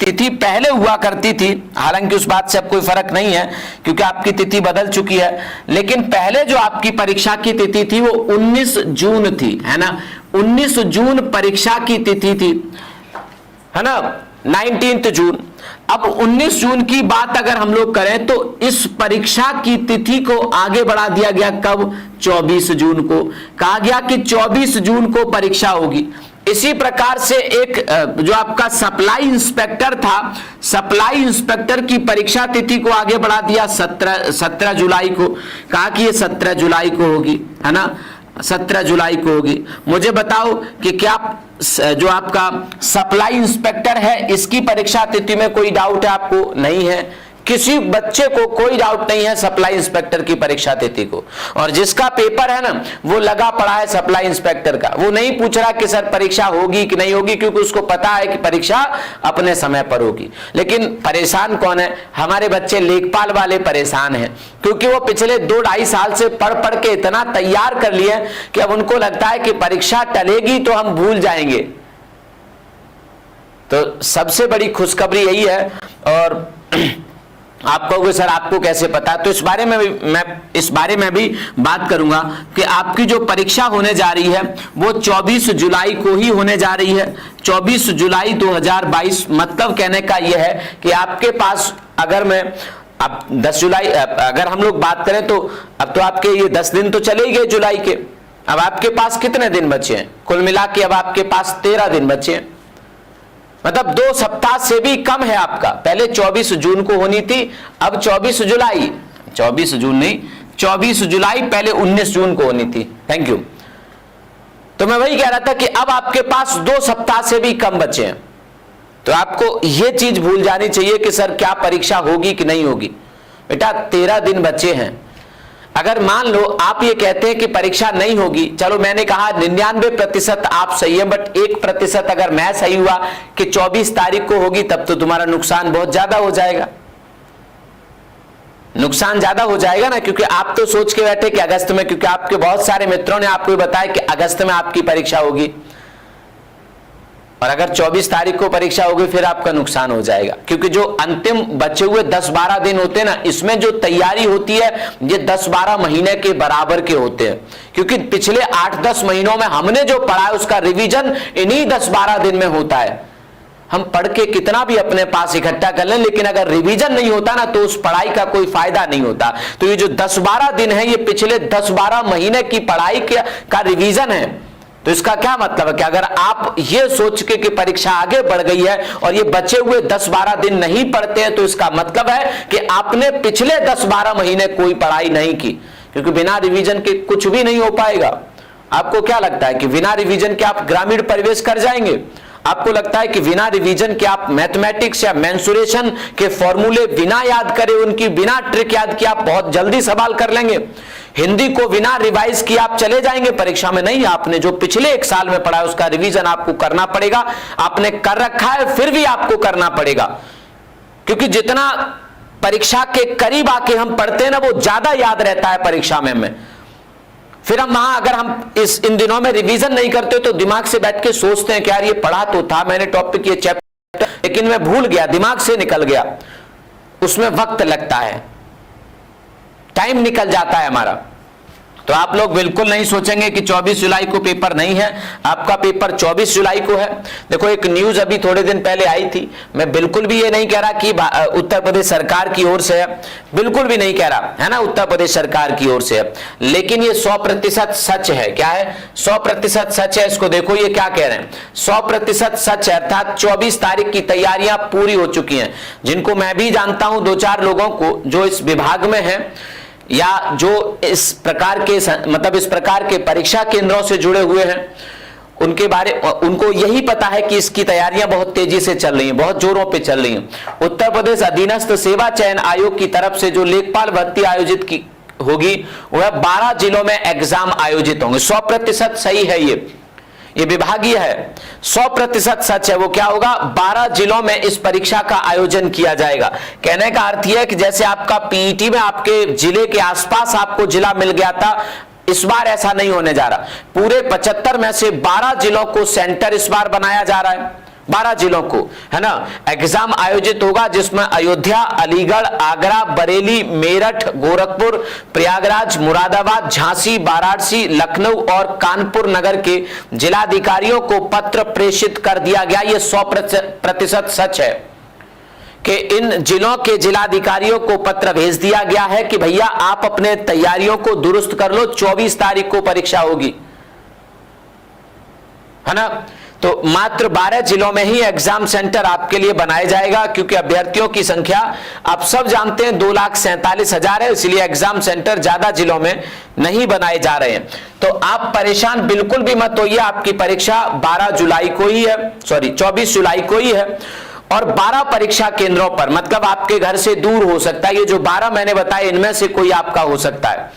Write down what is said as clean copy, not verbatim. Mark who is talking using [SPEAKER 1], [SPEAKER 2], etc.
[SPEAKER 1] तिथि पहले हुआ करती थी, हालांकि उस बात से अब कोई फर्क नहीं है क्योंकि आपकी तिथि बदल चुकी है, लेकिन पहले जो आपकी परीक्षा की तिथि थी वो 19 जून थी, है ना। 19 जून परीक्षा की तिथि थी, है ना, 19 जून। अब 19 जून की बात अगर हम लोग करें तो इस परीक्षा की तिथि को आगे बढ़ा दिया गया। कब? 24 जून को। कहा गया कि 24 जून को परीक्षा होगी। इसी प्रकार से एक जो आपका सप्लाई इंस्पेक्टर था, सप्लाई इंस्पेक्टर की परीक्षा तिथि को आगे बढ़ा दिया 17 जुलाई को। कहा कि ये 17 जुलाई को होगी, है ना, 17 जुलाई को होगी। मुझे बताओ कि क्या जो आपका सप्लाई इंस्पेक्टर है इसकी परीक्षा तिथि में कोई डाउट है आपको? नहीं है, किसी बच्चे को कोई डाउट नहीं है सप्लाई इंस्पेक्टर की परीक्षा तिथि को। और जिसका पेपर है ना वो लगा पड़ा है सप्लाई इंस्पेक्टर का, वो नहीं पूछ रहा कि सर परीक्षा होगी कि नहीं होगी, क्योंकि उसको पता है कि परीक्षा अपने समय पर होगी। लेकिन परेशान कौन है? हमारे बच्चे लेखपाल वाले परेशान हैं, क्योंकि वो पिछले 2-2.5 साल से पढ़ पढ़ के इतना तैयार कर लिए कि अब उनको लगता है कि परीक्षा टलेगी तो हम भूल जाएंगे। तो सबसे बड़ी खुशखबरी यही है। और आप कहोगे सर आपको कैसे पता? तो इस बारे में भी बात करूंगा कि आपकी जो परीक्षा होने जा रही है वो 24 जुलाई को ही होने जा रही है। 24 जुलाई 2022। मतलब कहने का यह है कि आपके पास, अगर मैं अब 10 जुलाई अगर हम लोग बात करें तो अब तो आपके ये 10 दिन तो चले गए जुलाई के। अब आपके पास कितने दिन बचे हैं? कुल मिला के अब आपके पास 13 दिन बचे हैं। मतलब 2 सप्ताह से भी कम है आपका। पहले 24 जून को होनी थी, अब 24 जुलाई, 24 जून नहीं 24 जुलाई, पहले 19 जून को होनी थी। Thank you. तो मैं वही कह रहा था कि अब आपके पास 2 सप्ताह से भी कम बचे हैं। तो आपको यह चीज भूल जानी चाहिए कि सर क्या परीक्षा होगी कि नहीं होगी। बेटा 13 दिन बचे हैं। अगर मान लो आप ये कहते हैं कि परीक्षा नहीं होगी, चलो मैंने कहा 99% आप सही है, बट 1% अगर मैं सही हुआ कि 24 तारीख को होगी, तब तो तुम्हारा नुकसान बहुत ज्यादा हो जाएगा। नुकसान ज्यादा हो जाएगा ना, क्योंकि आप तो सोच के बैठे कि अगस्त में, क्योंकि आपके बहुत सारे मित्रों ने आपको बताया कि अगस्त में आपकी परीक्षा होगी, और अगर 24 तारीख को परीक्षा होगी फिर आपका नुकसान हो जाएगा। क्योंकि जो अंतिम बचे हुए 10-12 दिन होते हैं ना, इसमें जो तैयारी होती है ये 10-12 महीने के बराबर के होते हैं। क्योंकि पिछले 8-10 महीनों में हमने जो पढ़ा है उसका रिवीजन इन्हीं 10-12 दिन में होता है। हम पढ़ के कितना भी अपने पास इकट्ठा कर लें, लेकिन अगर रिवीजन नहीं होता ना तो उस पढ़ाई का कोई फायदा नहीं होता। तो ये जो 10-12 दिन है ये पिछले 10-12 महीने की पढ़ाई का रिवीजन है। तो इसका क्या मतलब है कि अगर आप ये सोच के कि परीक्षा आगे बढ़ गई है और ये बचे हुए 10-12 दिन नहीं पढ़ते हैं, तो इसका मतलब है कि आपने पिछले 10-12 महीने कोई पढ़ाई नहीं की। क्योंकि बिना रिवीजन के कुछ भी नहीं हो पाएगा। आपको क्या लगता है कि बिना रिवीजन के आप ग्रामीण प्रवेश कर जाएंगे? आपको लगता है कि बिना रिवीजन के आप मैथमेटिक्स या मेंसुरेशन के फॉर्मूले बिना याद करे, उनकी बिना ट्रिक याद किए आप बहुत जल्दी सवाल कर लेंगे? हिंदी को बिना रिवाइज किए आप चले जाएंगे परीक्षा में? नहीं, आपने जो पिछले 1 साल में पढ़ा है उसका रिवीजन आपको करना पड़ेगा। आपने कर रखा है फिर भी आपको करना पड़ेगा, क्योंकि जितना परीक्षा के करीब आके हम पढ़ते हैं ना वो ज्यादा याद रहता है परीक्षा में हमें। फिर हम वहां अगर हम इन दिनों में रिवीजन नहीं करते तो दिमाग से बैठ के सोचते हैं कि यार ये पढ़ा तो था मैंने टॉपिक, ये चैप्टर, लेकिन मैं भूल गया, दिमाग से निकल गया। उसमें वक्त लगता है, टाइम निकल जाता है हमारा। तो आप लोग बिल्कुल नहीं सोचेंगे कि 24 जुलाई को पेपर नहीं है। आपका पेपर 24 जुलाई को है। देखो एक न्यूज अभी थोड़े दिन पहले आई थी, मैं बिल्कुल भी ये नहीं कह रहा कि उत्तर प्रदेश सरकार की ओर से है, बिल्कुल भी नहीं कह रहा, है ना, उत्तर प्रदेश सरकार की ओर से है, लेकिन ये 100% सच है। क्या है? 100% सच है। इसको देखो ये क्या कह रहे हैं, 100% सच है, अर्थात 24 तारीख की तैयारियां पूरी हो चुकी हैं। जिनको मैं भी जानता हूं 2-4 लोगों को जो इस विभाग में है या जो इस प्रकार के मतलब इस प्रकार के परीक्षा केंद्रों से जुड़े हुए हैं, उनको यही पता है कि इसकी तैयारियां बहुत तेजी से चल रही हैं, बहुत जोरों पे चल रही हैं। उत्तर प्रदेश अधीनस्थ सेवा चयन आयोग की तरफ से जो लेखपाल भर्ती आयोजित की होगी वह 12 जिलों में एग्जाम आयोजित होंगे। 100% सही है, ये विभागीय है, 100% सच है। वो क्या होगा? 12 जिलों में इस परीक्षा का आयोजन किया जाएगा। कहने का अर्थ यह है कि जैसे आपका पीईटी में आपके जिले के आसपास आपको जिला मिल गया था, इस बार ऐसा नहीं होने जा रहा। पूरे 75 में से 12 जिलों को सेंटर इस बार बनाया जा रहा है। 12 जिलों को, है ना, एग्जाम आयोजित होगा, जिसमें अयोध्या, अलीगढ़, आगरा, बरेली, मेरठ, गोरखपुर, प्रयागराज, मुरादाबाद, झांसी, वाराणसी, लखनऊ और कानपुर नगर के जिलाधिकारियों को पत्र प्रेषित कर दिया गया। यह 100% सच है कि इन जिलों के जिलाधिकारियों को पत्र भेज दिया गया है कि भैया आप अपने तैयारियों को दुरुस्त कर लो, 24 तारीख को परीक्षा होगी, है ना। तो मात्र 12 जिलों में ही एग्जाम सेंटर आपके लिए बनाया जाएगा, क्योंकि अभ्यर्थियों की संख्या आप सब जानते हैं 2,47,000 है, इसलिए एग्जाम सेंटर ज्यादा जिलों में नहीं बनाए जा रहे हैं। तो आप परेशान बिल्कुल भी मत होइए, आपकी परीक्षा 12 जुलाई को ही है, 24 जुलाई को ही है, और 12 परीक्षा केंद्रों पर, मतलब आपके घर से दूर हो सकता है, ये जो 12 मैंने बताया इनमें से कोई आपका हो सकता है।